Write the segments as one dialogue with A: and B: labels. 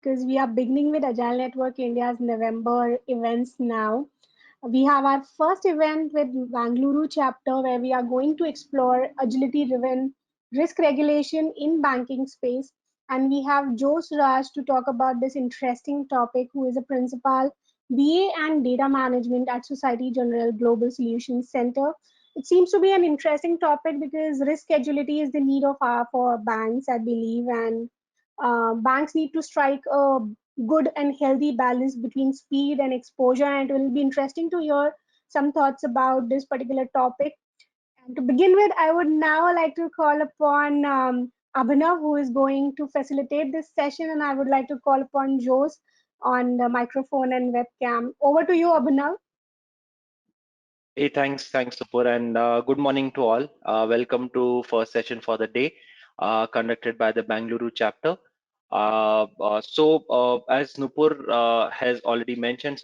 A: because we are beginning with Agile Network India's November events now. We have our first event with Bengaluru chapter where we are going to explore agility-driven risk regulation in banking space. And we have Joe Suraj to talk about this interesting topic, who is a principal BA and data management at Society General Global Solutions Center. It seems to be an interesting topic because risk agility is the need of our for banks, I believe, and banks need to strike a good and healthy balance between speed and exposure. And it will be interesting to hear some thoughts about this particular topic. And to begin with, I would now like to call upon Abhinav, who is going to facilitate this session, and I would like to call upon Jose on the microphone and webcam. Over to you, Abhinav.
B: Hey, thanks, Supur, and good morning to all. Welcome to first session for the day, conducted by the Bengaluru chapter. As Nupur has already mentioned,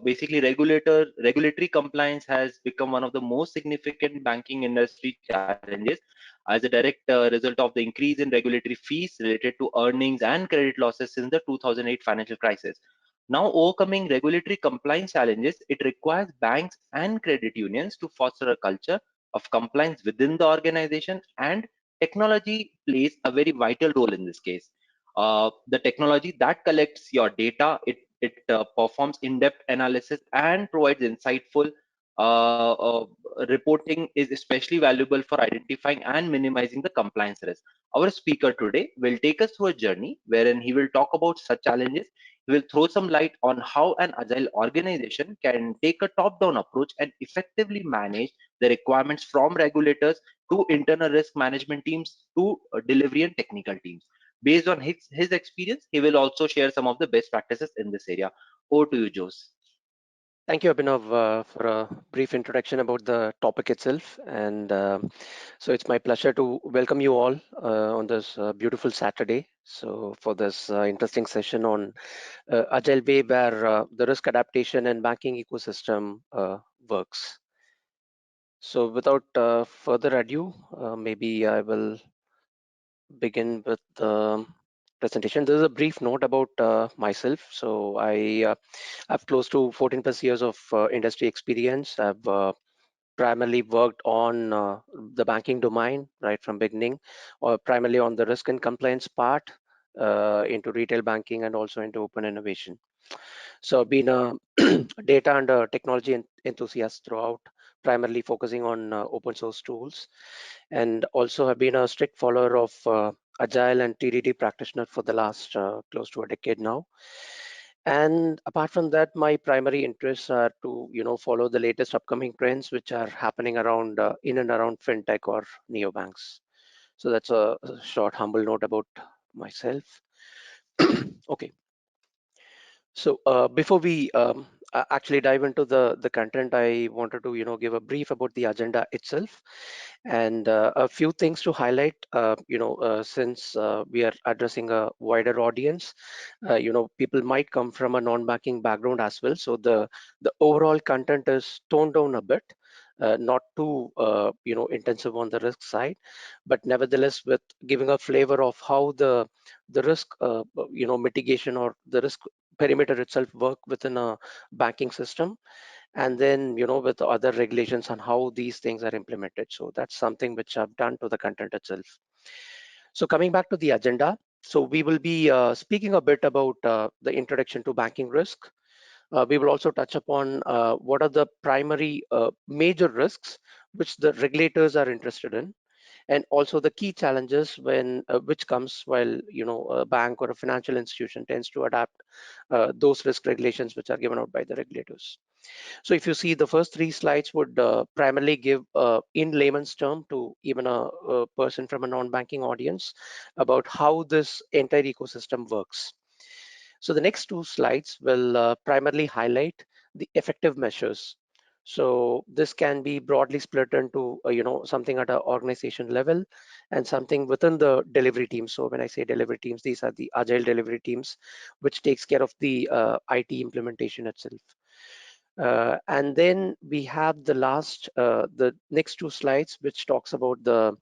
B: basically regulatory compliance has become one of the most significant banking industry challenges as a direct result of the increase in regulatory fees related to earnings and credit losses since the 2008 financial crisis. Now, overcoming regulatory compliance challenges, it requires banks and credit unions to foster a culture of compliance within the organization, and technology plays a very vital role in this case. The technology that collects your data, it performs in-depth analysis and provides insightful reporting is especially valuable for identifying and minimizing the compliance risk. Our speaker today will take us through a journey wherein he will talk about such challenges. He will throw some light on how an agile organization can take a top-down approach and effectively manage the requirements from regulators to internal risk management teams to delivery and technical teams. Based on his experience, he will also share some of the best practices in this area. Over to you, Jose.
C: Thank you, Abhinav, for a brief introduction about the topic itself. And so it's my pleasure to welcome you all on this beautiful Saturday. So for this interesting session on Agile way where the risk adaptation and banking ecosystem works. So without further ado, maybe I will begin with the presentation. This is a brief note about myself. So I have close to 14 plus years of industry experience. I've primarily worked on the banking domain right from beginning, or primarily on the risk and compliance part, into retail banking and also into open innovation. So I've been a data and technology enthusiast throughout, primarily focusing on open source tools, and also have been a strict follower of Agile and TDD practitioner for the last close to a decade now. And apart from that, my primary interests are to follow the latest upcoming trends which are happening around in and around fintech or neobanks. So that's a short humble note about myself. Okay. So before we actually dive into the content, I wanted to give a brief about the agenda itself, and a few things to highlight. Since we are addressing a wider audience, people might come from a non-banking background as well. So the overall content is toned down a bit. Not too intensive on the risk side, but nevertheless with giving a flavor of how the risk mitigation or the risk perimeter itself work within a banking system, and then with other regulations on how these things are implemented. So that's something which I've done to the content itself. So coming back to the agenda, so we will be speaking a bit about the introduction to banking risk. We will also touch upon what are the primary major risks which the regulators are interested in, and also the key challenges when which comes while a bank or a financial institution tends to adapt those risk regulations which are given out by the regulators. So if you see, the first three slides would primarily give in layman's term to even a person from a non-banking audience about how this entire ecosystem works. So the next two slides will primarily highlight the effective measures. So this can be broadly split into something at an organization level and something within the delivery team. So when I say delivery teams, these are the agile delivery teams, which takes care of the IT implementation itself. And then we have the next two slides, which talks about the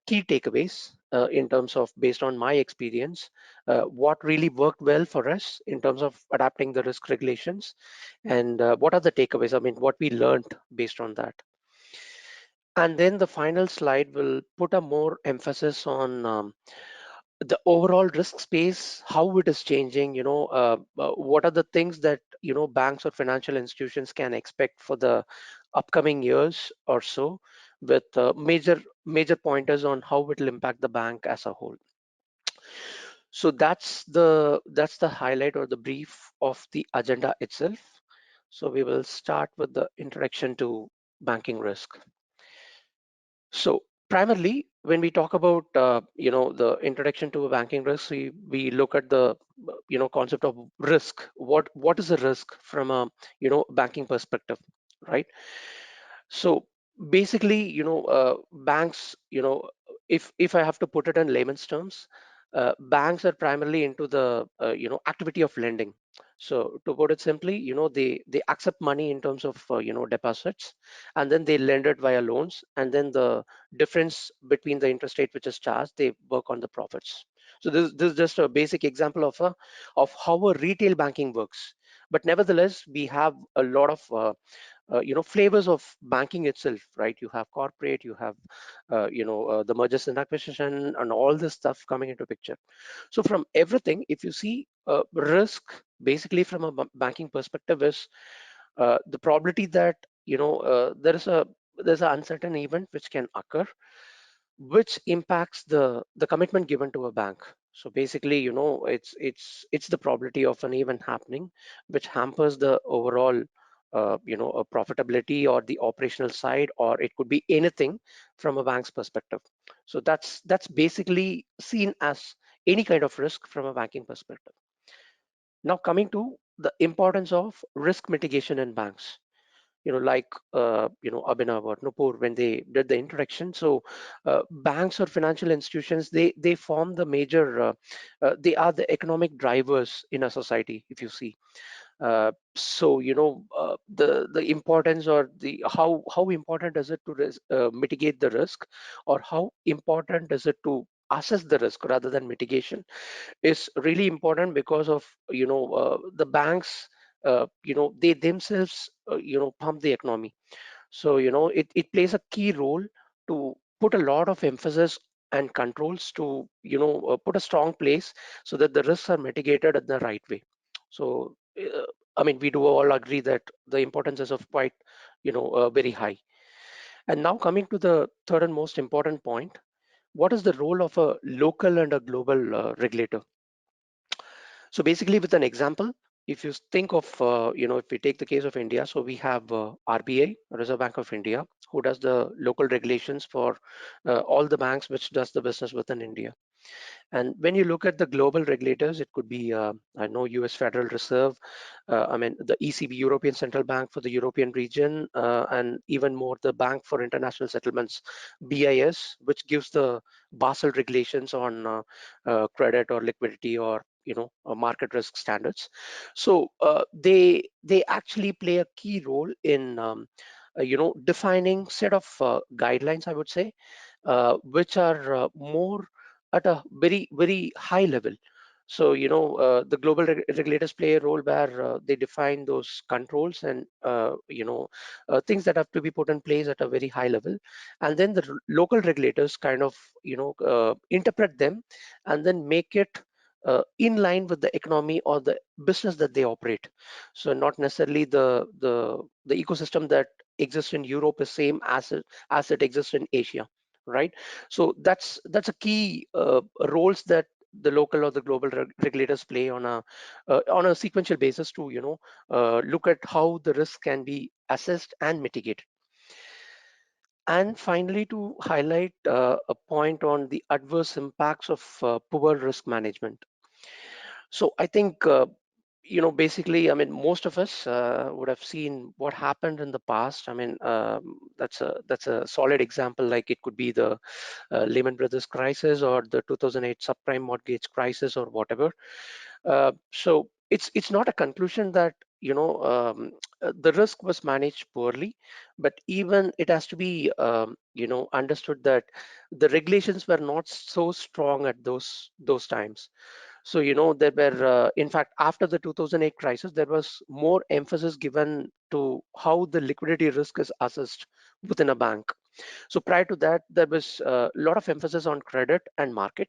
C: key takeaways in terms of, based on my experience, what really worked well for us in terms of adapting the risk regulations, and what are the takeaways, I mean, what we learned based on that. And then the final slide will put a more emphasis on the overall risk space, how it is changing, what are the things that, banks or financial institutions can expect for the upcoming years or so, with major pointers on how it will impact the bank as a whole. So that's the highlight or the brief of the agenda itself. So we will start with the introduction to banking risk. So primarily, when we talk about the introduction to a banking risk, we look at the concept of risk. What is a risk from a banking perspective, right? So basically, banks, if I have to put it in layman's terms, banks are primarily into the activity of lending. So to put it simply, they accept money in terms of deposits, and then they lend it via loans, and then the difference between the interest rate which is charged, they work on the profits. So this is just a basic example of how a retail banking works. But nevertheless, we have a lot of flavors of banking itself, right? You have corporate, you have the mergers and acquisition, and all this stuff coming into picture. So from everything, if you see, risk basically from a banking perspective is the probability that there's an uncertain event which can occur, which impacts the commitment given to a bank. So basically, it's the probability of an event happening which hampers the overall profitability or the operational side, or it could be anything from a bank's perspective. So that's basically seen as any kind of risk from a banking perspective. Now coming to the importance of risk mitigation in banks, like Abhinav or Nupur when they did the introduction. So banks or financial institutions, they form the major, they are the economic drivers in a society, if you see. So the importance, or the how important is it to mitigate the risk, or how important is it to assess the risk rather than mitigation, is really important, because of the banks, they themselves pump the economy. So it plays a key role to put a lot of emphasis and controls to put a strong place so that the risks are mitigated in the right way. So I mean, we do all agree that the importance is of quite very high. And now coming to the third and most important point, what is the role of a local and a global regulator? So basically, with an example, if you think of, if we take the case of India, so we have RBI, Reserve Bank of India, who does the local regulations for all the banks which does the business within India. And when you look at the global regulators, it could be, I know, US Federal Reserve, I mean, the ECB, European Central Bank for the European region, and even more the Bank for International Settlements, BIS, which gives the Basel regulations on credit or liquidity, or market risk standards. So they actually play a key role in defining set of guidelines, I would say, which are more at a very very high level. So the global regulators play a role where they define those controls and things that have to be put in place at a very high level, and then the local regulators kind of interpret them and then make it in line with the economy or the business that they operate. So not necessarily the ecosystem that exists in Europe is same as it exists in Asia, right? So that's a key roles that the local or the global regulators play on a sequential basis to look at how the risk can be assessed and mitigated. And finally, to highlight a point on the adverse impacts of poor risk management. So I think basically, I mean, most of us would have seen what happened in the past. I mean, that's a solid example. Like, it could be the Lehman Brothers crisis, or the 2008 subprime mortgage crisis, or whatever. So it's not a conclusion that the risk was managed poorly, but even it has to be understood that the regulations were not so strong at those times. So there were in fact, after the 2008 crisis, there was more emphasis given to how the liquidity risk is assessed within a bank. So prior to that, there was a lot of emphasis on credit and market.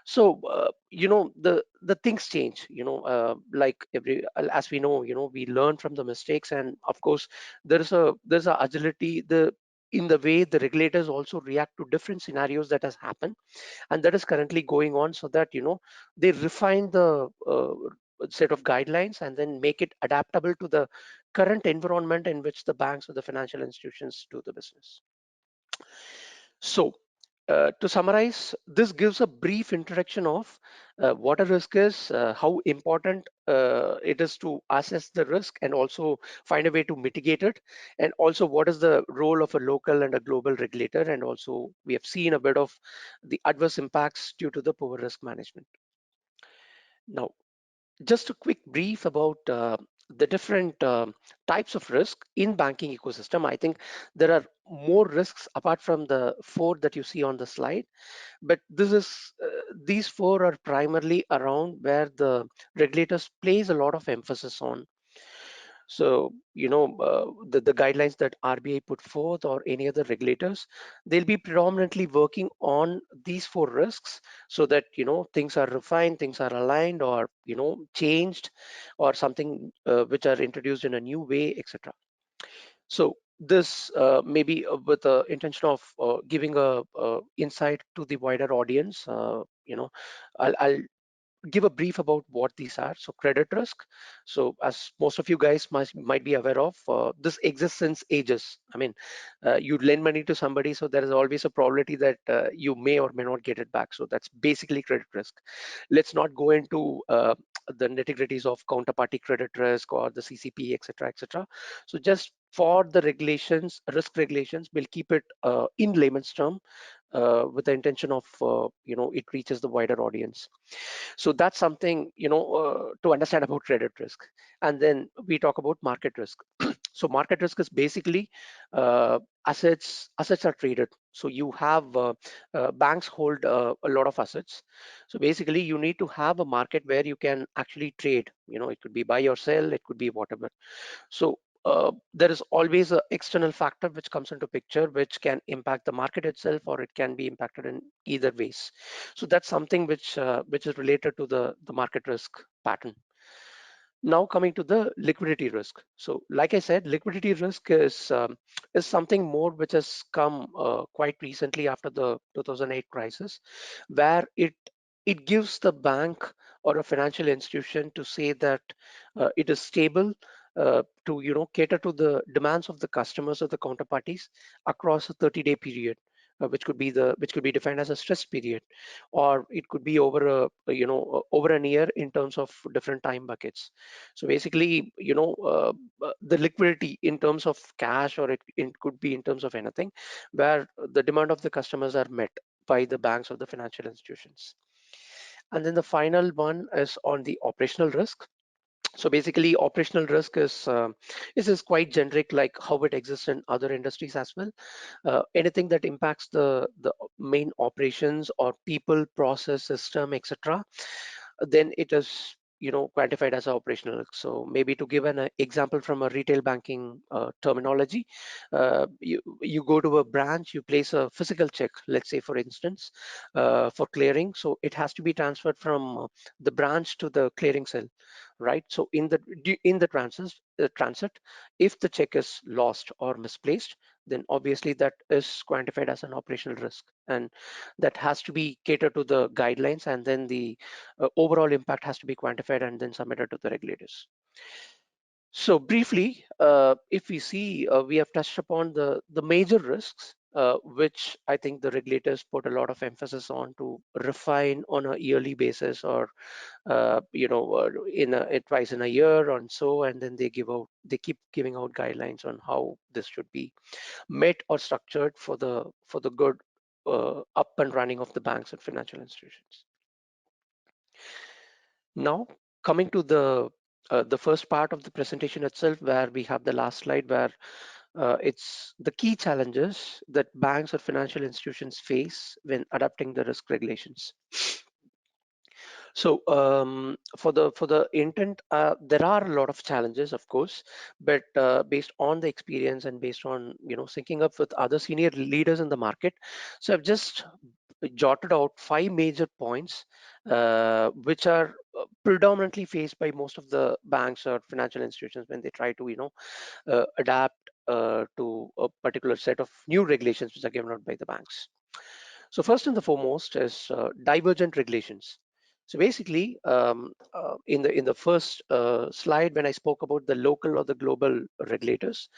C: So the things change, like every, as we know, we learn from the mistakes, and of course there's a agility in the way the regulators also react to different scenarios that has happened, and that is currently going on, so that they refine the set of guidelines and then make it adaptable to the current environment in which the banks or the financial institutions do the business. So, to summarize, this gives a brief introduction of what a risk is, how important it is to assess the risk and also find a way to mitigate it, and also what is the role of a local and a global regulator, and also we have seen a bit of the adverse impacts due to the poor risk management. Now, just a quick brief about the different types of risk in banking ecosystem. I think there are more risks apart from the four that you see on the slide, but these four are primarily around where the regulators place a lot of emphasis on. So, the guidelines that RBI put forth or any other regulators, they'll be predominantly working on these four risks, so that, things are refined, things are aligned, or, changed, or something which are introduced in a new way, etc. So this maybe with the intention of giving a insight to the wider audience, I'll give a brief about what these are. So credit risk. So as most of you guys might be aware of, this exists since ages. I mean, you lend money to somebody, so there is always a probability that you may or may not get it back. So that's basically credit risk. Let's not go into the nitty-gritties of counterparty credit risk or the CCP, etc., etc. So just for the regulations, risk regulations, we'll keep it in layman's term with the intention of it reaches the wider audience. So that's something to understand about credit risk. And then we talk about market risk. So market risk is basically assets are traded. So you have banks hold a lot of assets. So basically you need to have a market where you can actually trade. It could be buy or sell, it could be whatever. So there is always an external factor which comes into picture, which can impact the market itself, or it can be impacted in either ways. So that's something which is related to the market risk pattern. Now coming to the liquidity risk. So like I said, liquidity risk is something more which has come quite recently after the 2008 crisis, where it gives the bank or a financial institution to say that it is stable to cater to the demands of the customers or the counterparties across a 30-day period, which could be defined as a stress period, or it could be over over an year in terms of different time buckets. So basically, the liquidity in terms of cash, or it could be in terms of anything, where the demand of the customers are met by the banks or the financial institutions. And then the final one is on the operational risk. So basically, operational risk is quite generic, like how it exists in other industries as well. Anything that impacts the main operations or people, process, system, etc., then it is quantified as operational risk. So maybe to give an example from a retail banking terminology, you go to a branch, you place a physical check, let's say for instance, for clearing. So it has to be transferred from the branch to the clearing cell, right? So in the transit, if the check is lost or misplaced, then obviously that is quantified as an operational risk, and that has to be catered to the guidelines, and then the overall impact has to be quantified and then submitted to the regulators. So briefly, if we see, we have touched upon the major risks, which I think the regulators put a lot of emphasis on to refine on a yearly basis, or twice in a year or so, and then they keep giving out guidelines on how this should be met or structured for the good up and running of the banks and financial institutions. Now, coming to the the first part of the presentation itself, where we have the last slide, where it's the key challenges that banks or financial institutions face when adapting the risk regulations. So for the intent, there are a lot of challenges, of course, but based on the experience and based on syncing up with other senior leaders in the market, so I've just jotted out 5 major points which are predominantly faced by most of the banks or financial institutions when they try to adapt to a particular set of new regulations which are given out by the banks. So first and the foremost is divergent regulations. So basically, in the first slide, when I spoke about the local or the global regulators,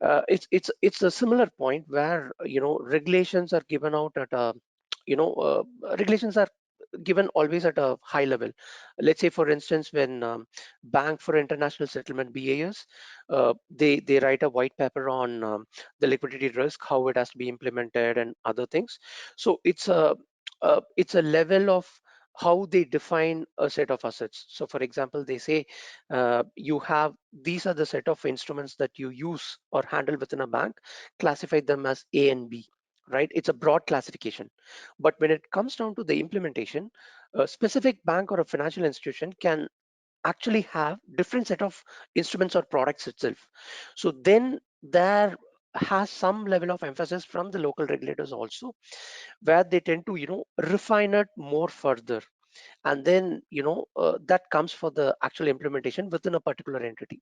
C: it's a similar point where regulations are given out at a regulations are given always at a high level. Let's say, for instance, when Bank for International Settlement (BAS) they write a white paper on the liquidity risk, how it has to be implemented, and other things. So it's a level of how they define a set of assets. So for example, they say you have these are the set of instruments that you use or handle within a bank, classify them as A and B, right? It's a broad classification. But when it comes down to the implementation, a specific bank or a financial institution can actually have different set of instruments or products itself. So then there has some level of emphasis from the local regulators also, where they tend to refine it more further, and then that comes for the actual implementation within a particular entity.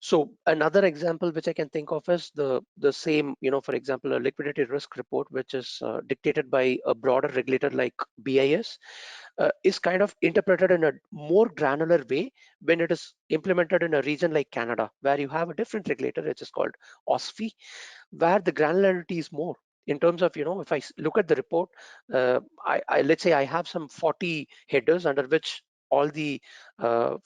C: So another example which I can think of is the same, for example, a liquidity risk report, which is dictated by a broader regulator like BIS, is kind of interpreted in a more granular way when it is implemented in a region like Canada, where you have a different regulator, which is called OSFI, where the granularity is more in terms of if I look at the report, I let's say I have some 40 headers under which all the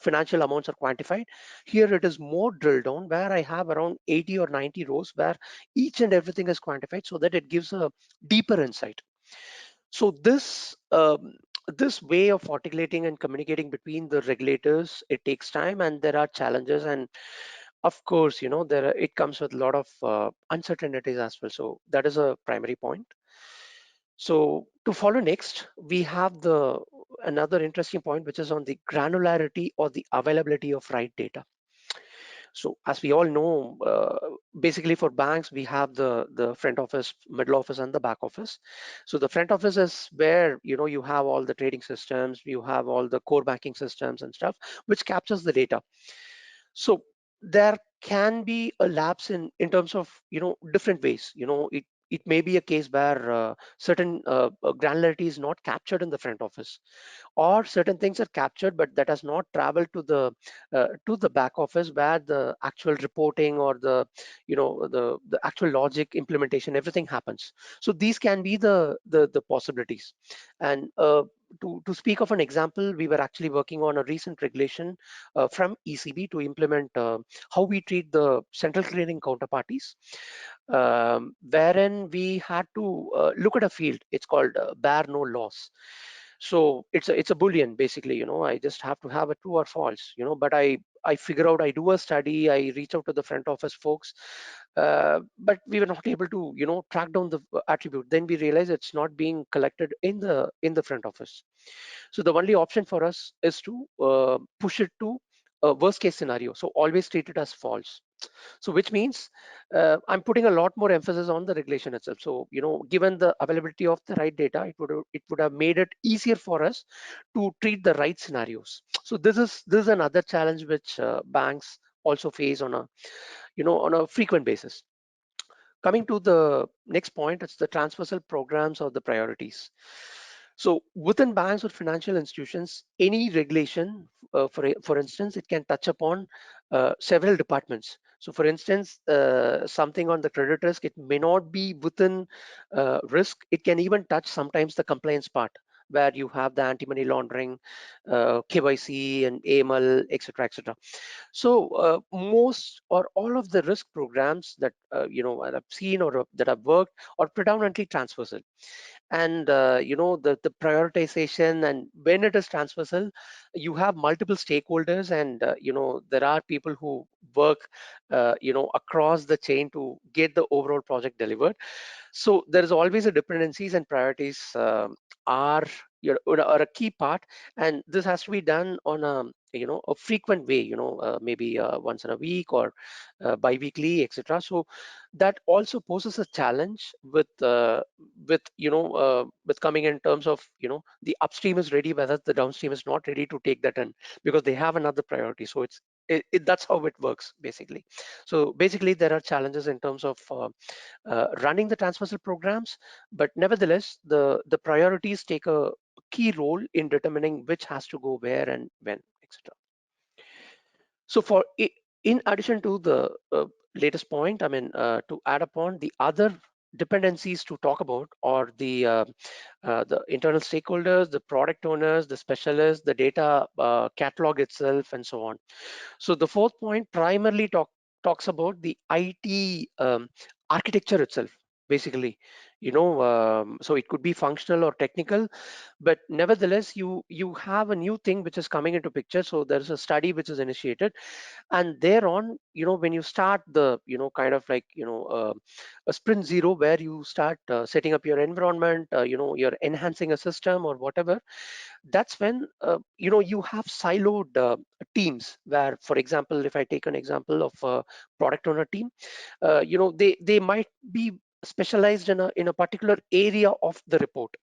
C: financial amounts are quantified. Here it is more drilled down, where I have around 80 or 90 rows where each and everything is quantified, so that it gives a deeper insight. So this way of articulating and communicating between the regulators, it takes time, and there are challenges, and of course it comes with a lot of uncertainties as well. So that is a primary point. So to follow next, we have the another interesting point, which is on the granularity or the availability of right data. So as we all know, basically for banks, we have the front office, middle office, and the back office. So the front office is where you have all the trading systems, you have all the core banking systems and stuff, which captures the data. So there can be a lapse in terms of different ways. It may be a case where certain granularity is not captured in the front office, or certain things are captured but that has not traveled to the back office, where the actual reporting or the actual logic implementation, everything happens. So these can be the possibilities. And to speak of an example, we were actually working on a recent regulation from ECB to implement how we treat the central clearing counterparties, wherein we had to look at a field. It's called bear no loss. So it's a boolean, basically. I just have to have a true or false. But I figure out, I do a study, I reach out to the front office folks, but we were not able to track down the attribute. Then we realize it's not being collected in the front office. So the only option for us is to push it to a worst case scenario. So always treat it as false. So which means I'm putting a lot more emphasis on the regulation itself. So given the availability of the right data, it would have made it easier for us to treat the right scenarios. So this is another challenge which banks also face on a frequent basis. Coming to the next point, it's the transversal programs or the priorities. So within banks or financial institutions, any regulation, for instance, it can touch upon several departments. So for instance, something on the credit risk, it may not be within risk. It can even touch sometimes the compliance part, where you have the anti-money laundering, KYC and AML, etc., etc. So most or all of the risk programs that I've seen or that I've worked are predominantly transversal, And the prioritization, and when it is transversal, you have multiple stakeholders, and there are people who work across the chain to get the overall project delivered. So there is always a dependencies, and priorities are are a key part, and this has to be done on a frequent way, maybe once in a week or bi-weekly, etc. So that also poses a challenge with coming in terms of the upstream is ready, whether the downstream is not ready to take that in, because they have another priority. So that's how it works basically. So basically there are challenges in terms of running the transversal programs, but nevertheless, the priorities take a key role in determining which has to go where and when, etc. So in addition to the latest point, I mean, to add upon the other dependencies to talk about, or the internal stakeholders, the product owners, the specialists, the data catalog itself, and so on. So the fourth point primarily talks about the IT architecture itself, basically. So it could be functional or technical, but nevertheless, you have a new thing which is coming into picture. So there's a study which is initiated, and thereon, when you start the kind of like a sprint zero, where you start setting up your environment, you're enhancing a system or whatever. That's when you have siloed teams, where, for example, if I take an example of a product owner team, they might be specialized in a particular area of the report,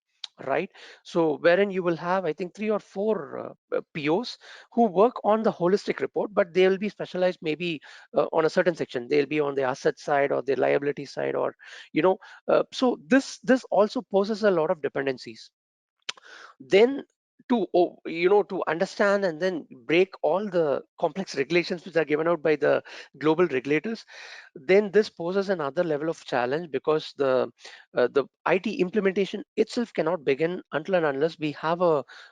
C: right? So wherein you will have, I think, 3 or 4 POs who work on the holistic report, but they will be specialized maybe on a certain section. They'll be on the asset side or the liability side, or so this also poses a lot of dependencies. Then to understand and then break all the complex regulations which are given out by the global regulators, then this poses another level of challenge, because the IT implementation itself cannot begin until and unless we have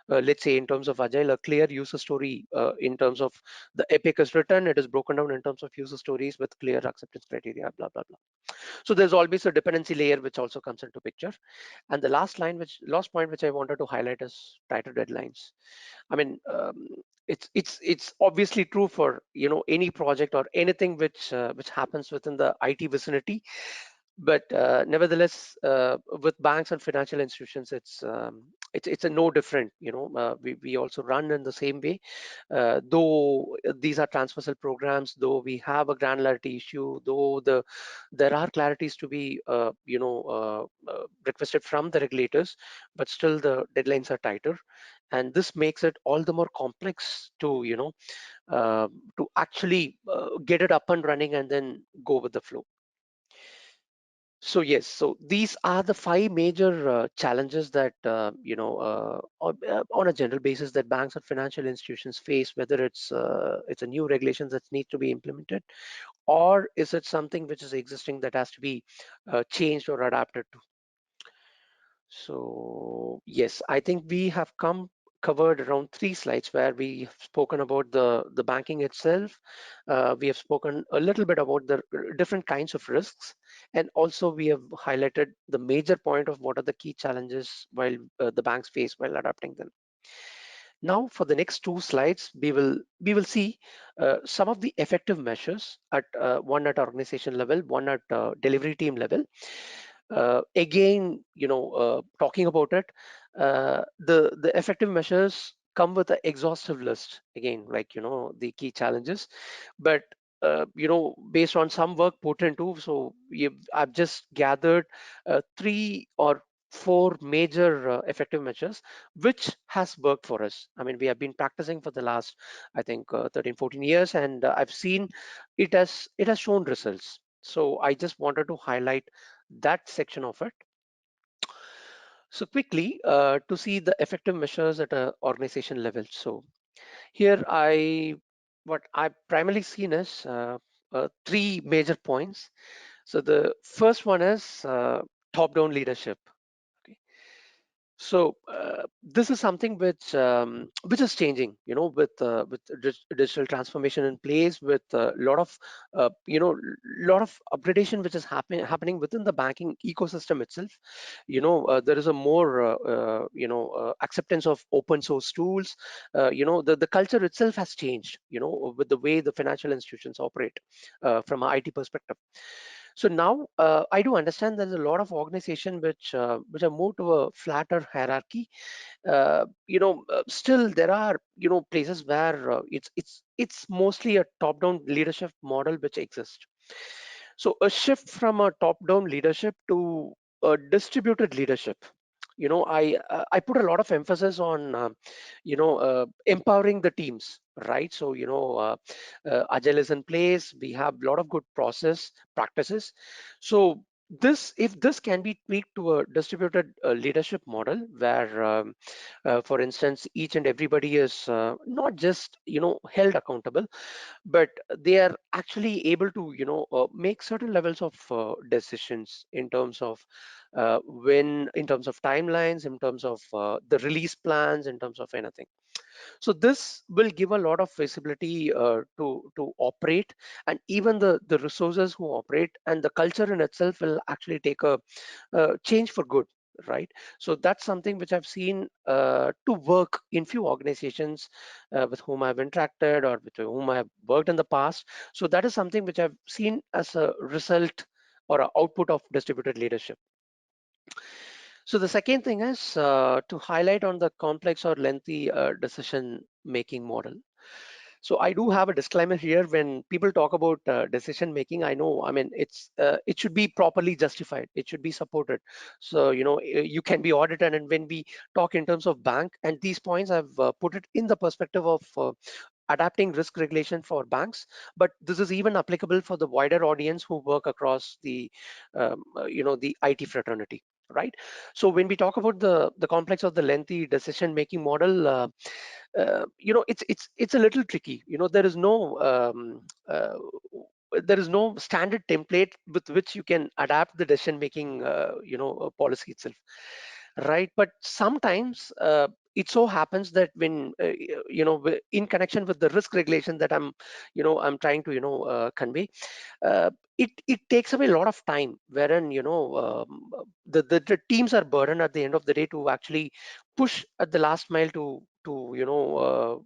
C: let's say, in terms of Agile, a clear user story, in terms of the epic is written, it is broken down in terms of user stories with clear acceptance criteria, blah blah blah. So there's always a dependency layer which also comes into picture. And the last point which I wanted to highlight is tighter deadlines. I mean, it's obviously true for any project or anything which happens within the IT vicinity, but nevertheless, with banks and financial institutions, it's a no different. We also run in the same way, though these are transversal programs, though we have a granularity issue, though there are clarities to be requested from the regulators, but still the deadlines are tighter, and this makes it all the more complex to actually get it up and running and then go with the flow. So yes, so these are the 5 major challenges that on a general basis that banks and financial institutions face, whether it's a new regulations that need to be implemented, or is it something which is existing that has to be changed or adapted to. So yes, I think we have covered around 3 slides where we have spoken about the banking itself. We have spoken a little bit about the different kinds of risks, and also we have highlighted the major point of what are the key challenges while the banks face while adapting them. Now, for the next 2 slides, we will see some of the effective measures at one at organization level, one at delivery team level. Again, talking about it, the effective measures come with an exhaustive list. Again, like the key challenges, but based on some work put into, so I've just gathered 3 or 4 major effective measures which has worked for us. I mean, we have been practicing for the last, I think, 13-14 years, and I've seen it has shown results. So I just wanted to highlight that section of it. So quickly, to see the effective measures at a organization level. So here what I've primarily seen is 3 major points. So the first one is top-down leadership. Okay. So this is something which is changing, with digital transformation in place, with a lot of lot of upgradation which is happening within the banking ecosystem itself. There is a more acceptance of open source tools. The culture itself has changed, with the way the financial institutions operate from an IT perspective. So now I do understand there's a lot of organization which have moved to a flatter hierarchy. Still there are places where it's mostly a top-down leadership model which exists. So a shift from a top-down leadership to a distributed leadership. I put a lot of emphasis on empowering the teams, right? So Agile is in place. We have a lot of good process practices. So this, if this can be tweaked to a distributed leadership model where for instance, each and everybody is not just held accountable, but they are actually able to make certain levels of decisions in terms of in terms of timelines, in terms of the release plans, in terms of anything. So this will give a lot of visibility to operate, and even the resources who operate, and the culture in itself will actually take a change for good, right? So that's something which I've seen to work in few organizations with whom I've interacted or with whom I have worked in the past. So that is something which I've seen as a result or an output of distributed leadership. So the second thing is to highlight on the complex or lengthy decision making model. So I do have a disclaimer here. When people talk about decision making, I know, I mean, it should be properly justified. It should be supported. So you can be audited. And when we talk in terms of bank, and these points I've put it in the perspective of adapting risk regulation for banks, but this is even applicable for the wider audience who work across the IT fraternity, right? So when we talk about the complex of the lengthy decision making model, it's a little tricky. There is no standard template with which you can adapt the decision making policy itself, right? But sometimes it so happens that when in connection with the risk regulation that I'm trying to convey, it takes away a lot of time, wherein the teams are burdened at the end of the day to actually push at the last mile to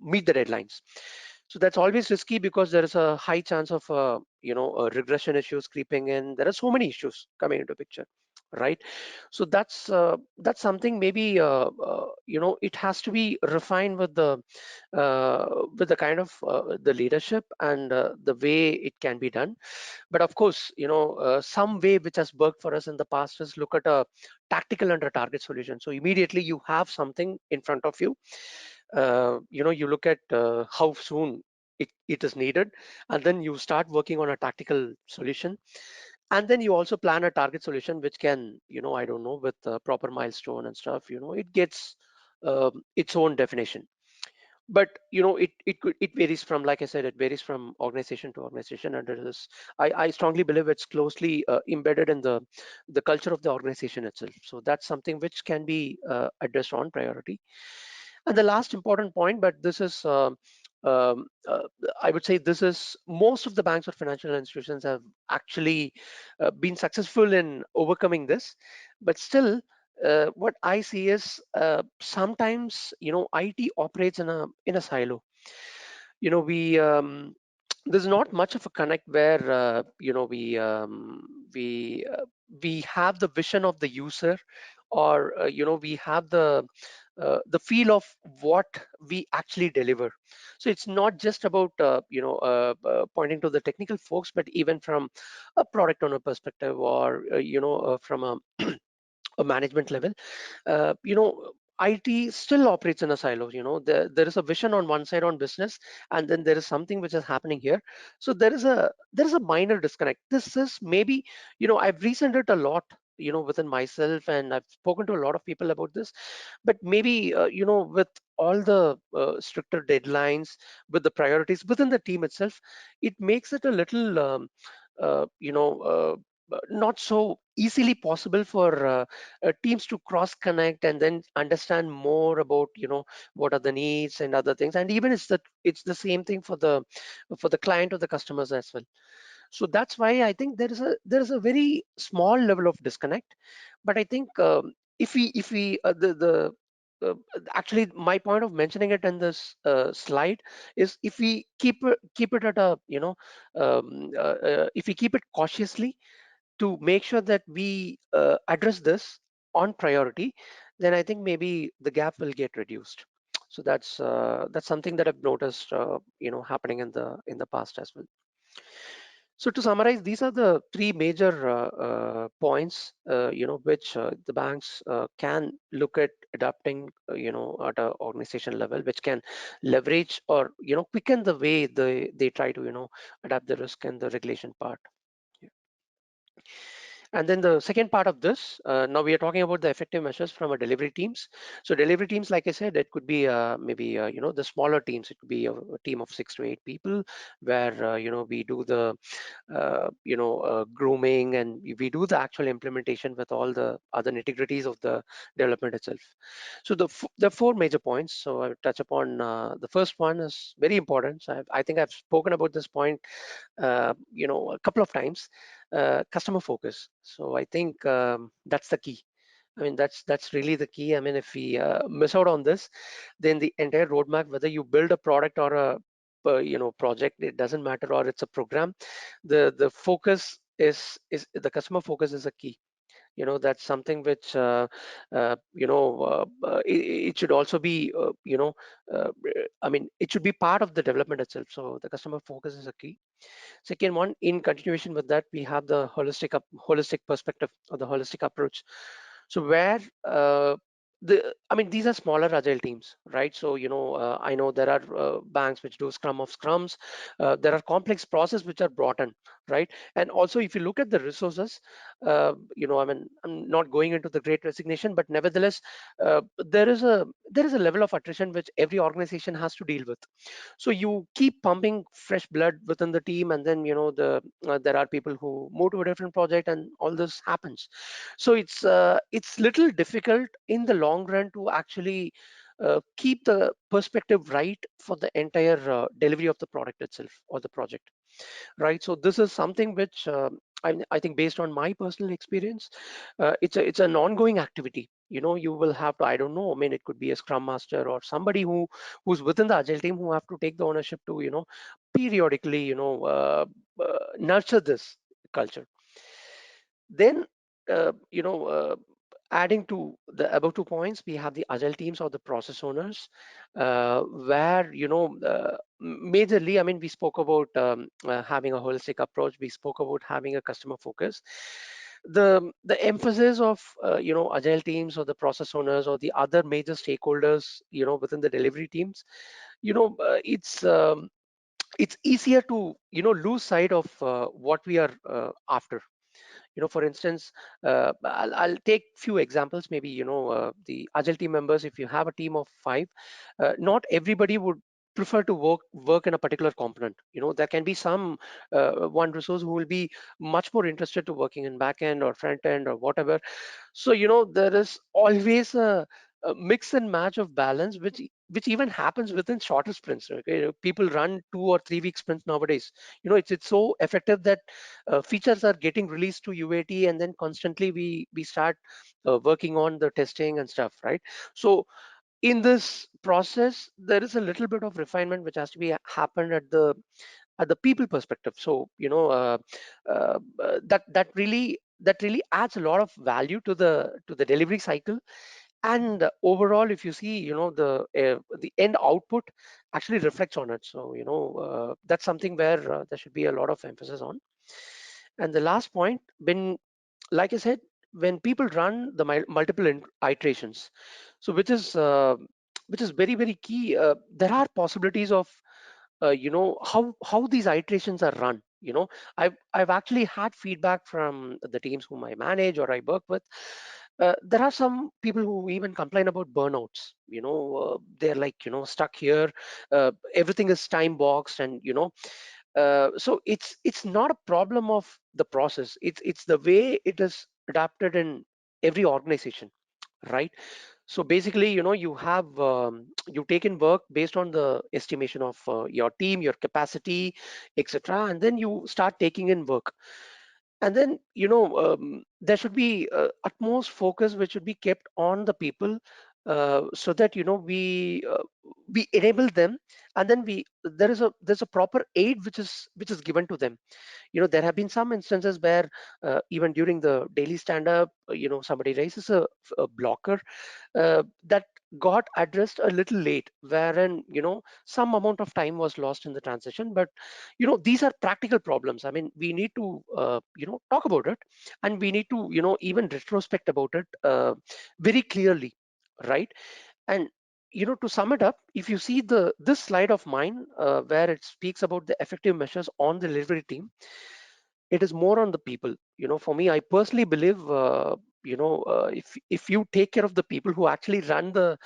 C: meet the deadlines. So that's always risky because there is a high chance of regression issues creeping in. There are so many issues coming into picture, right? So that's something maybe it has to be refined with the kind of the leadership and the way it can be done. But of course, some way which has worked for us in the past is look at a tactical and a target solution. So immediately you have something in front of you. You look at how soon it is needed, and then you start working on a tactical solution. And then you also plan a target solution which can, I don't know, with proper milestone and stuff, it gets its own definition. But it varies from, like I said, it varies from organization to organization, and it is, I strongly believe it's closely embedded in the culture of the organization itself. So that's something which can be addressed on priority. And the last important point, but this is um, uh, I would say this is, most of the banks or financial institutions have actually been successful in overcoming this. But still, what I see is sometimes IT operates in a silo. We There's not much of a connect where we have the vision of the user, or we have the feel of what we actually deliver. So it's not just about pointing to the technical folks, but even from a product owner perspective, or from a management level, IT still operates in a silo. There is a vision on one side on business, and then there is something which is happening here. So there is a minor disconnect. This is maybe, I've reasoned it a lot, within myself, and I've spoken to a lot of people about this. But maybe with all the stricter deadlines, with the priorities within the team itself, it makes it a little not so easily possible for teams to cross connect and then understand more about, what are the needs and other things. And even it's the same thing for the client or the customers as well. So that's why I think there is a very small level of disconnect. But I think if we uh, actually, my point of mentioning it in this slide is, if we keep it at a, if we keep it cautiously to make sure that we address this on priority, then I think maybe the gap will get reduced. So that's something that I've noticed, happening in the past as well. So to summarize, these are the three major points, which the banks can look at adapting, at a organization level, which can leverage or, quicken the way they try to, adapt the risk and the regulation part. Yeah. And then the second part of this, now we are talking about the effective measures from our delivery teams. So delivery teams, like I said, it could be maybe the smaller teams. It could be a team of 6 to 8 people, where we do the grooming, and we do the actual implementation with all the other nitty-gritties of the development itself. So the four major points. So I will touch upon the first one is very important. So I think I've spoken about this point, a couple of times. Customer focus. So I think that's the key. I mean, that's really the key. I mean, if we miss out on this, then the entire roadmap, whether you build a product or a project, it doesn't matter, or it's a program. The focus is the customer focus is a key. That's something which it should also be uh, I mean, it should be part of the development itself. So the customer focus is a key. Second one, in continuation with that, we have the holistic perspective, or the holistic approach. So where I mean, these are smaller agile teams, right? So I know there are banks which do scrum of scrums. There are complex processes which are brought in, right? And also, if you look at the resources, I mean, I'm not going into the Great Resignation, but nevertheless, there is a level of attrition which every organization has to deal with. So you keep pumping fresh blood within the team, and then there are people who move to a different project, and all this happens. So it's little difficult in the long run to actually keep the perspective right for the entire delivery of the product itself or the project, right? So this is something which I think, based on my personal experience, it's an ongoing activity. You will have to, I don't know, I mean, it could be a scrum master or somebody who's within the agile team, who have to take the ownership to periodically nurture this culture. Then adding to the above 2 points, we have the agile teams or the process owners, where majorly, I mean, we spoke about having a holistic approach. We spoke about having a customer focus. The emphasis of agile teams or the process owners or the other major stakeholders within the delivery teams, it's easier to lose sight of what we are after. For instance, I'll take few examples. Maybe the agile team members, if you have a team of 5, not everybody would prefer to work in a particular component. There can be some one resource who will be much more interested to working in back end or front end or whatever. So there is always a mix and match of balance, which even happens within shorter sprints. Okay, people run 2 or 3 week sprints nowadays. It's so effective that features are getting released to UAT, and then constantly we start working on the testing and stuff, right? So in this process, there is a little bit of refinement which has to be happened at the people perspective. So that really adds a lot of value to the delivery cycle. And overall, if you see, the end output actually reflects on it. So that's something where there should be a lot of emphasis on. And the last point, when, like I said, when people run the multiple iterations, so which is very, very key. There are possibilities of how these iterations are run. I've actually had feedback from the teams whom I manage or I work with. There are some people who even complain about burnouts. They're like, stuck here. Everything is time boxed, and so it's not a problem of the process. It's the way it is adapted in every organization, right? So basically, you have you take in work based on the estimation of your team, your capacity, etc., and then you start taking in work. And then there should be utmost focus which should be kept on the people, so that we enable them, and then we there's a proper aid which is given to them. There have been some instances where even during the daily stand up, somebody raises a blocker that got addressed a little late, wherein some amount of time was lost in the transition. But these are practical problems. I mean, we need to talk about it, and we need to even retrospect about it very clearly, right? And to sum it up, if you see this slide of mine, where it speaks about the effective measures on the delivery team, it is more on the people. For me, I personally believe, if you take care of the people who actually run the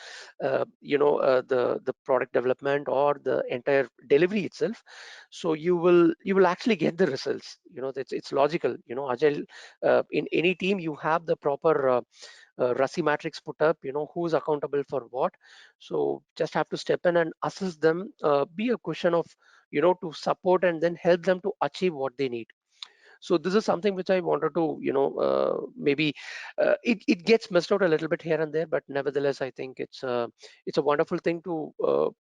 C: product development or the entire delivery itself, so you will actually get the results. It's logical. Agile, in any team you have the proper RASI matrix put up, who's accountable for what. So just have to step in and assist them, be a question of to support and then help them to achieve what they need. So this is something which I wanted to maybe it gets missed out a little bit here and there, but nevertheless I think it's a wonderful thing to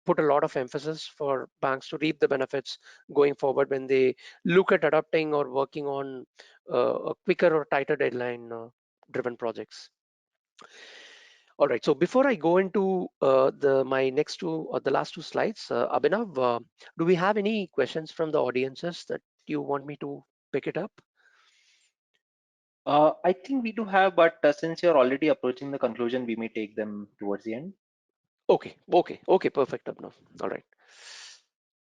C: put a lot of emphasis for banks to reap the benefits going forward when they look at adopting or working on a quicker or tighter deadline driven projects. All right, so before I go into the my next two or the last two slides, Abhinav, do we have any questions from the audiences that you want me to pick it up?
B: I think we do have, but since you're already approaching the conclusion, we may take them towards the end.
C: Okay, perfect, Abhinav. All right.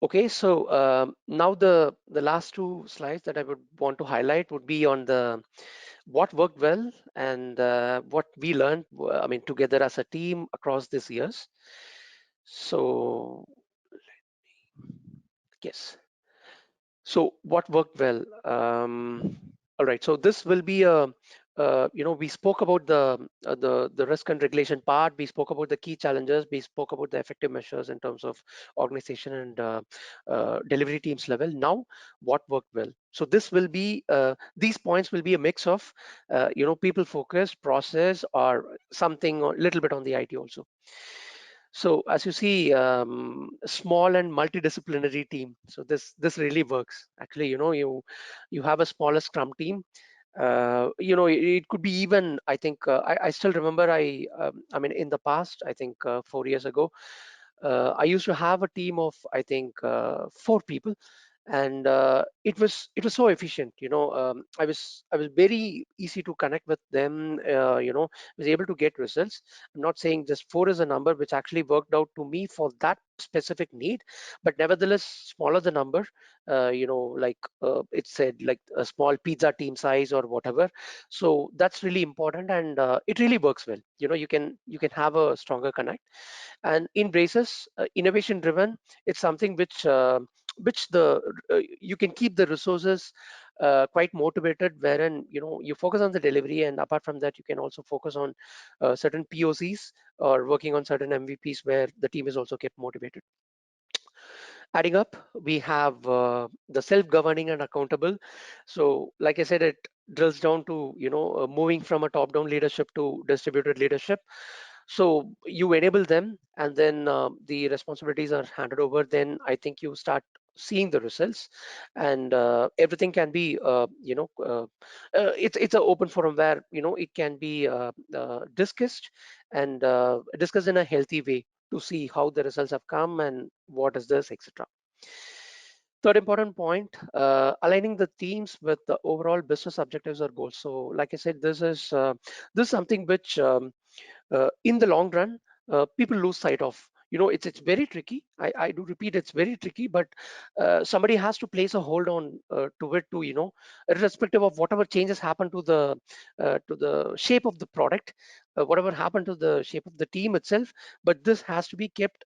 C: Okay, so now the last two slides that I would want to highlight would be on the what worked well and what we learned, I mean, together as a team across these years. So yes. So what worked well? All right. So this will be a, we spoke about the risk and regulation part. We spoke about the key challenges. We spoke about the effective measures in terms of organization and delivery teams level. Now, what worked well? So this will be these points will be a mix of people focused, process, or something a little bit on the IT also. So as you see, small and multidisciplinary team. So this really works. Actually, you have a smaller Scrum team. It could be even. I think I still remember. I mean, in the past, I think 4 years ago, I used to have a team of I think 4 people, and it was so efficient. I was very easy to connect with them. Was able to get results. I'm not saying just 4 is a number which actually worked out to me for that specific need, but nevertheless, smaller the number, like it said, like a small pizza team size or whatever. So that's really important, and it really works well. You can have a stronger connect. And in braces, innovation driven, it's something which the you can keep the resources quite motivated, wherein you focus on the delivery, and apart from that you can also focus on certain POCs or working on certain MVPs where the team is also kept motivated. Adding up, we have the self-governing and accountable. So like I said, it drills down to moving from a top-down leadership to distributed leadership. So you enable them, and then the responsibilities are handed over. Then I think you start seeing the results, and everything can be it's an open forum where it can be discussed, and discussed in a healthy way to see how the results have come and what is this, etc. Third important point, aligning the themes with the overall business objectives or goals. So like I said, this is something which in the long run people lose sight of. it's very tricky. I do repeat, it's very tricky, but somebody has to place a hold on to it, to irrespective of whatever changes happen to the shape of the product, whatever happened to the shape of the team itself, but this has to be kept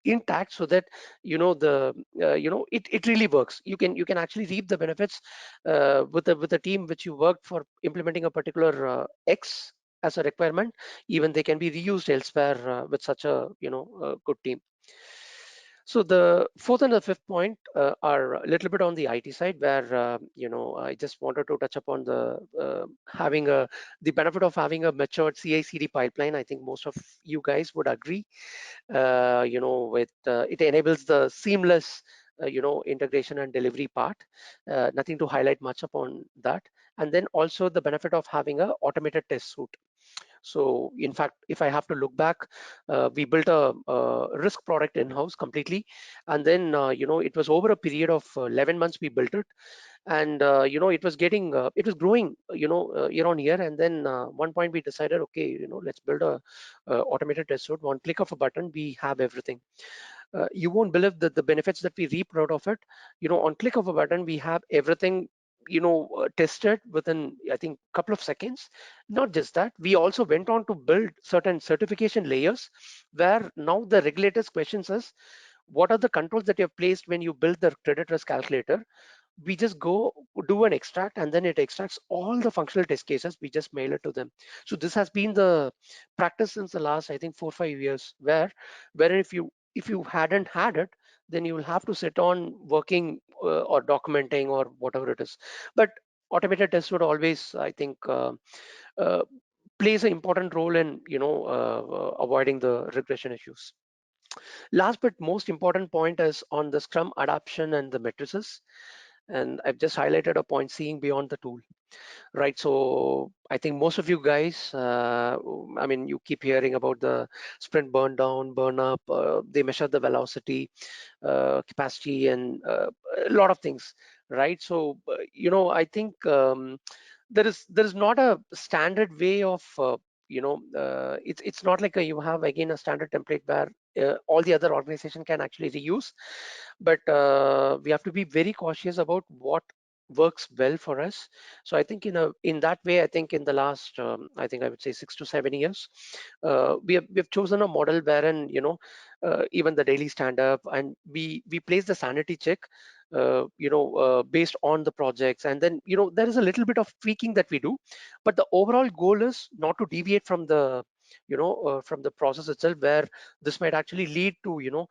C: intact, so that it really works. You can actually reap the benefits with a team which you worked for, implementing a particular X as a requirement. Even they can be reused elsewhere with such a good team. So the fourth and the fifth point are a little bit on the IT side, where I just wanted to touch upon the benefit of having a matured CI/CD pipeline. I think most of you guys would agree. With it enables the seamless integration and delivery part. Nothing to highlight much upon that. And then also the benefit of having a automated test suite. So in fact, if I have to look back, we built a risk product in-house completely. And then, it was over a period of 11 months we built it. And, it was growing, year on year. And then one point we decided, okay, let's build a automated test suite. One click of a button, we have everything. You won't believe the benefits that we reap out of it. On click of a button, we have everything tested within, I think, couple of seconds. Not just that, we also went on to build certain certification layers, where now the regulators questions us, what are the controls that you have placed when you build the credit risk calculator. We just go do an extract, and then it extracts all the functional test cases. We just mail it to them. So this has been the practice since the last, I think, 4 or 5 years, where if you hadn't had it, then you will have to sit on working or documenting or whatever it is. But automated tests would always, I think, uh, plays an important role in avoiding the regression issues. Last but most important point is on the Scrum adoption and the matrices. And I've just highlighted a point, seeing beyond the tool, right? So I think most of you guys, I mean, you keep hearing about the sprint burn down, burn up. They measure the velocity, capacity, and a lot of things, right? So I think there is not a standard way of it's not like you have again a standard template where all the other organization can actually reuse. But we have to be very cautious about what works well for us. So I think in that way, I think in the last I think I would say 6 to 7 years, we've chosen a model wherein even the daily stand up, and we place the sanity check based on the projects. And then there is a little bit of tweaking that we do, but the overall goal is not to deviate from the process itself, where this might actually lead to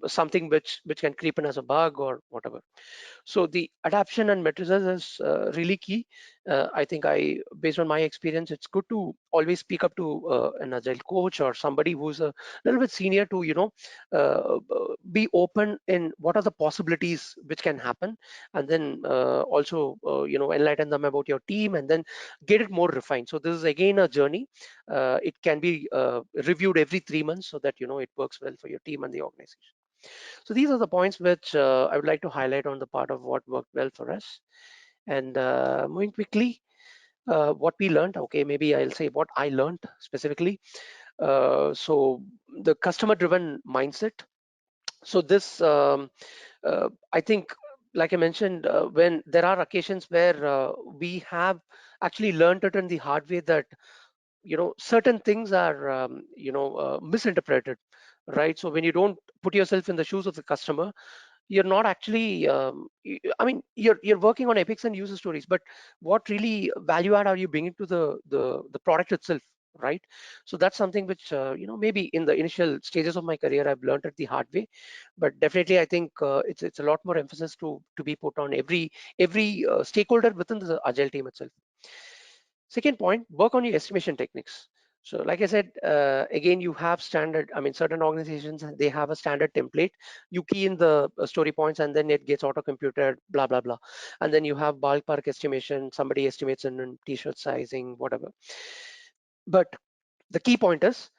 C: something which can creep in as a bug or whatever. So the adaptation and matrices is really key. I think based on my experience, it's good to always speak up to an agile coach or somebody who's a little bit senior to, be open in what are the possibilities which can happen, and then also, enlighten them about your team, and then get it more refined. So this is again a journey. It can be reviewed every 3 months, so that, it works well for your team and the organization. So these are the points which I would like to highlight on the part of what worked well for us. And moving quickly, what we learned, okay, maybe I'll say what I learned specifically. So the customer-driven mindset. So this, I think, like I mentioned, when there are occasions where we have actually learned it in the hard way, that certain things are misinterpreted, right? So when you don't put yourself in the shoes of the customer, you're not actually I mean, you're working on epics and user stories, but what really value add are you bringing to the product itself, right? So that's something which maybe in the initial stages of my career I've learned it the hard way. But definitely I think it's a lot more emphasis to be put on every stakeholder within the agile team itself. Second point, work on your estimation techniques. So like I said, again, you have standard, I mean, certain organizations, they have a standard template. You key in the story points, and then it gets auto-computed, blah, blah, blah. And then you have ballpark estimation, somebody estimates in t-shirt sizing, whatever. But the key point is,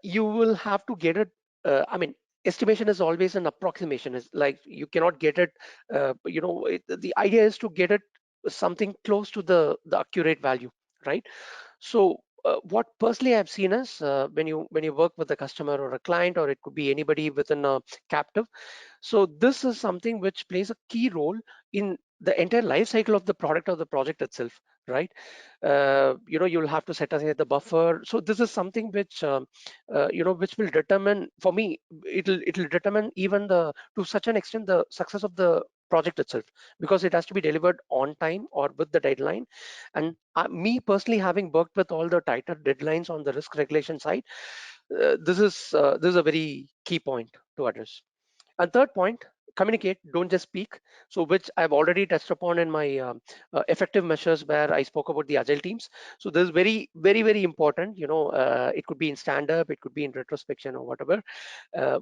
C: you will have to get it, I mean, estimation is always an approximation. It's like you cannot get it, the idea is to get it something close to the accurate value, right? So what personally I've seen is when you work with a customer or a client, or it could be anybody within a captive. So this is something which plays a key role in the entire life cycle of the product or the project itself, right? You'll have to set aside the buffer. So this is something which which will determine, for me, it'll determine even the to such an extent the success of the project itself, because it has to be delivered on time or with the deadline. And me personally, having worked with all the tighter deadlines on the risk regulation side, this is a very key point to address. And third point, communicate, don't just speak. So which I've already touched upon in my effective measures where I spoke about the agile teams. So this is very, very, very important. It could be in stand up, it could be in retrospection or whatever.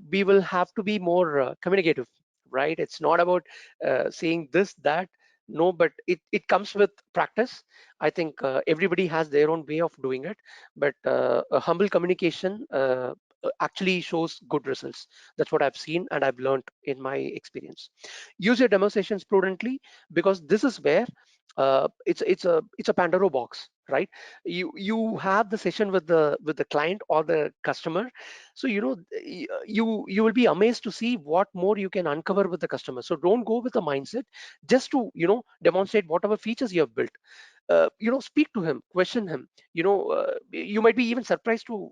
C: We will have to be more communicative, right? It's not about saying this, that. No, but it comes with practice. I think everybody has their own way of doing it, but a humble communication actually shows good results. That's what I've seen and I've learned in my experience. Use your demonstrations prudently, because this is where it's a Pandora box, right? You have the session with the client or the customer. So you will be amazed to see what more you can uncover with the customer. So don't go with a mindset just to demonstrate whatever features you have built. Speak to him, question him. You might be even surprised to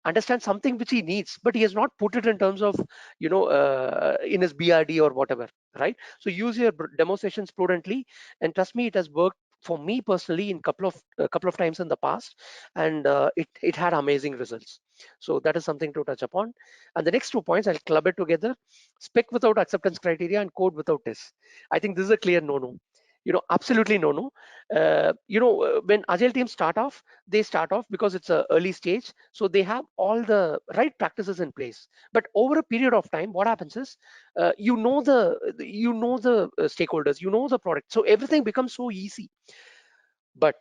C: understand something which he needs, but he has not put it in terms of in his BRD or whatever, right? So use your demonstrations prudently, and trust me, it has worked for me personally in couple of times in the past, and it had amazing results. So that is something to touch upon. And the next 2 points, I'll club it together: spec without acceptance criteria and code without tests. I think this is a clear no-no. Absolutely no. When agile teams start off, they start off because it's a early stage, so they have all the right practices in place. But over a period of time, what happens is, the stakeholders, the product, so everything becomes so easy. But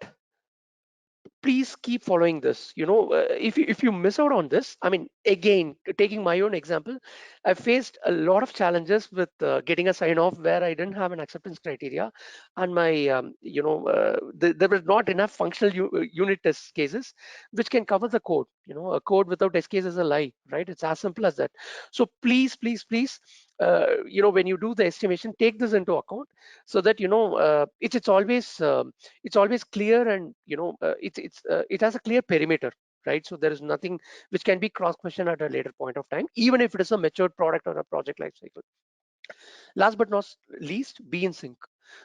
C: please keep following this. If you miss out on this, I mean, again, taking my own example, I faced a lot of challenges with getting a sign off where I didn't have an acceptance criteria, and my there were not enough functional unit test cases which can cover the code. A code without test case is a lie, right? It's as simple as that. So please, please, please, when you do the estimation, take this into account, so that it's always clear, and it has a clear perimeter, right? So there is nothing which can be cross questioned at a later point of time, even if it is a matured product or a project life cycle. Last but not least, be in sync.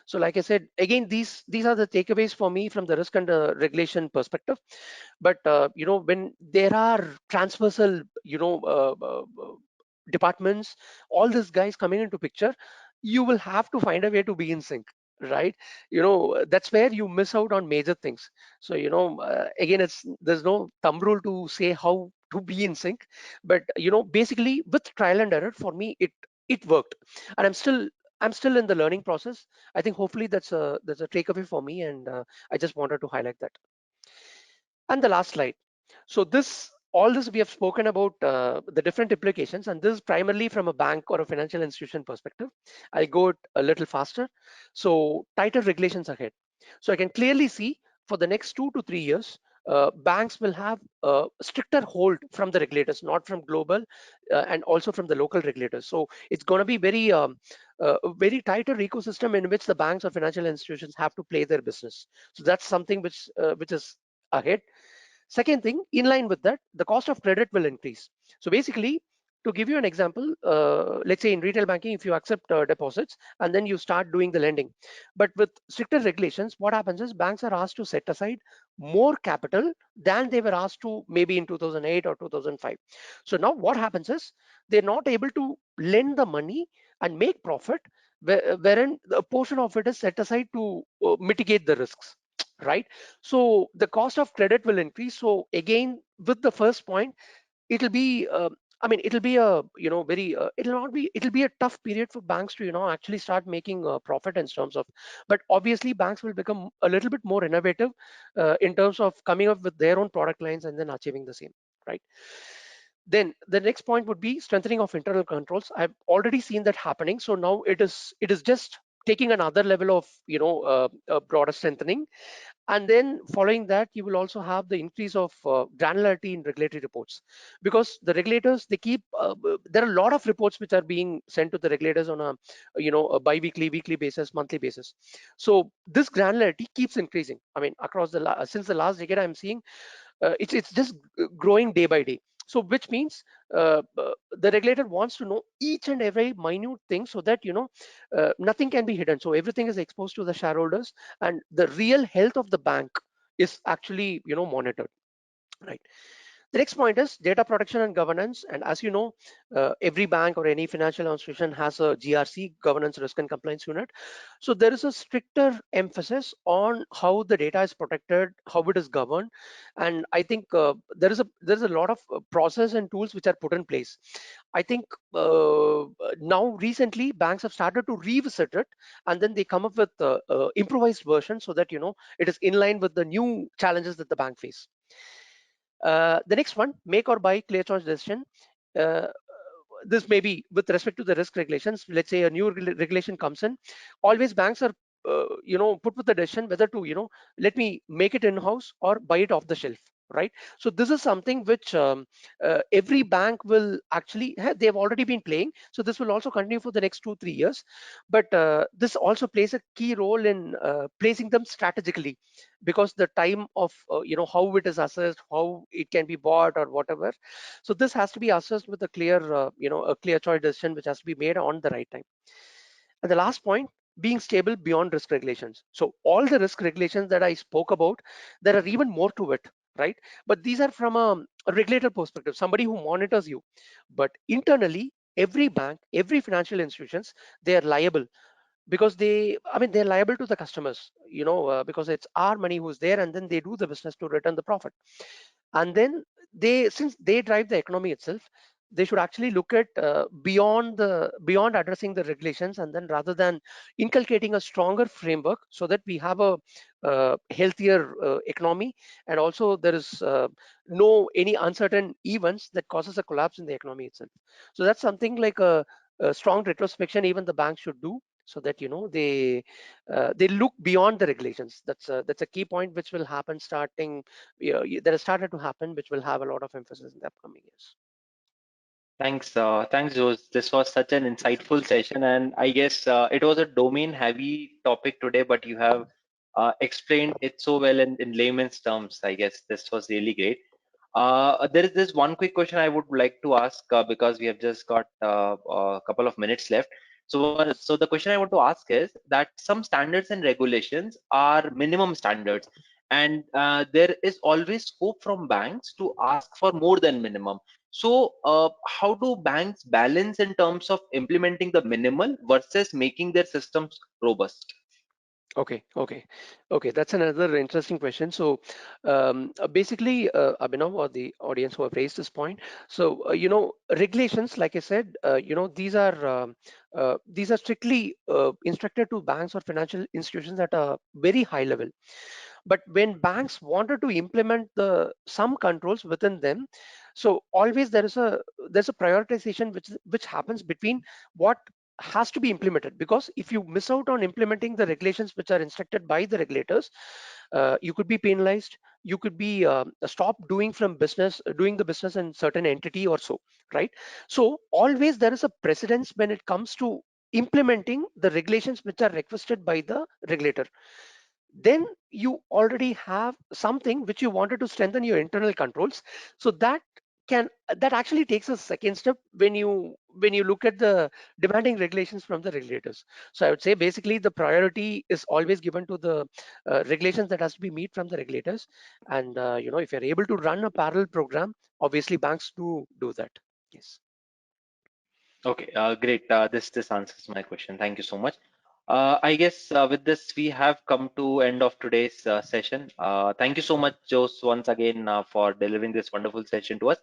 C: So like I said, again, these are the takeaways for me from the risk and regulation perspective. But when there are transversal departments, all these guys coming into picture, you will have to find a way to be in sync, right? That's where you miss out on major things. So again, there's no thumb rule to say how to be in sync, but basically with trial and error, for me it worked. And I'm still in the learning process. I think hopefully that's a takeaway for me, and I just wanted to highlight that. And the last slide. So all this we have spoken about the different implications, and this is primarily from a bank or a financial institution perspective. I'll go it a little faster. So tighter regulations ahead. So I can clearly see for the next 2 to 3 years, banks will have a stricter hold from the regulators, not from global, and also from the local regulators. So it's going to be very tighter ecosystem in which the banks or financial institutions have to play their business. So that's something which is ahead. Second thing, in line with that, the cost of credit will increase. So basically, to give you an example, let's say in retail banking, if you accept deposits and then you start doing the lending, but with stricter regulations, what happens is banks are asked to set aside more capital than they were asked to maybe in 2008 or 2005. So now what happens is they're not able to lend the money and make profit, wherein a portion of it is set aside to mitigate the risks, right? So the cost of credit will increase. So again, with the first point, it'll be I mean, it'll be a very it'll not be it'll be a tough period for banks to actually start making profit in terms of. But obviously banks will become a little bit more innovative in terms of coming up with their own product lines and then achieving the same, right? Then the next point would be strengthening of internal controls. I've already seen that happening. So now it is just taking another level of broader strengthening. And then following that, you will also have the increase of granularity in regulatory reports, because the regulators, they keep there are a lot of reports which are being sent to the regulators on a bi-weekly, weekly basis, monthly basis. So this granularity keeps increasing. I mean, across since the last decade, I'm seeing it's just growing day by day. So which means the regulator wants to know each and every minute thing, so that nothing can be hidden, so everything is exposed to the shareholders, and the real health of the bank is actually monitored, right? The next point is data protection and governance. And as you know, every bank or any financial institution has a GRC, governance, risk and compliance unit. So there is a stricter emphasis on how the data is protected, how it is governed. And I think there is a lot of process and tools which are put in place. I think now recently banks have started to revisit it, and then they come up with improvised version, so that it is in line with the new challenges that the bank face. The next one, make or buy clear choice decision. Uh, this may be with respect to the risk regulations. Let's say a new regulation comes in, always banks are put with the decision whether to let me make it in-house or buy it off the shelf, right? So this is something which every bank will actually have, they have already been playing, so this will also continue for the next 2-3 years. But this also plays a key role in placing them strategically, because the time of how it is assessed, how it can be bought or whatever. So this has to be assessed with a clear a clear choice decision, which has to be made on the right time. And the last point, being stable beyond risk regulations. So all the risk regulations that I spoke about, there are even more to it, right? But these are from a regulator perspective, somebody who monitors you. But internally, every bank, every financial institutions, they are liable, because they're liable to the customers, because it's our money who's there, and then they do the business to return the profit. And then since they drive the economy itself, they should actually look at beyond addressing the regulations, and then rather than inculcating a stronger framework, so that we have a healthier economy, and also there is no any uncertain events that causes a collapse in the economy itself. So that's something like a strong retrospection even the banks should do, so that they look beyond the regulations. That's a key point which will happen starting that has started to happen, which will have a lot of emphasis in the upcoming years.
B: Thanks, Jose. This was such an insightful session, and I guess it was a domain-heavy topic today, but you have explained it so well in layman's terms. I guess this was really great. There is this one quick question I would like to ask because we have just got a couple of minutes left. So the question I want to ask is that some standards and regulations are minimum standards, and there is always scope from banks to ask for more than minimum. So, how do banks balance in terms of implementing the minimal versus making their systems robust?
C: Okay. That's another interesting question. So, basically, Abhinav, or the audience who have raised this point. So, regulations, like I said, these are strictly instructed to banks or financial institutions at a very high level. But when banks wanted to implement some controls within them, so always there's a prioritization which happens between what has to be implemented. Because if you miss out on implementing the regulations which are instructed by the regulators, you could be penalized, you could be stopped doing the business in certain entity or so, right? So always there is a precedence when it comes to implementing the regulations which are requested by the regulator. Then you already have something which you wanted to strengthen your internal controls. So that actually takes a second step when you look at the demanding regulations from the regulators. So I would say basically the priority is always given to the regulations that has to be met from the regulators. And if you're able to run a parallel program, obviously banks do that. Yes.
B: Okay, great. This answers my question. Thank you so much. I guess with this we have come to end of today's session. Thank you so much, Jose, once again for delivering this wonderful session to us.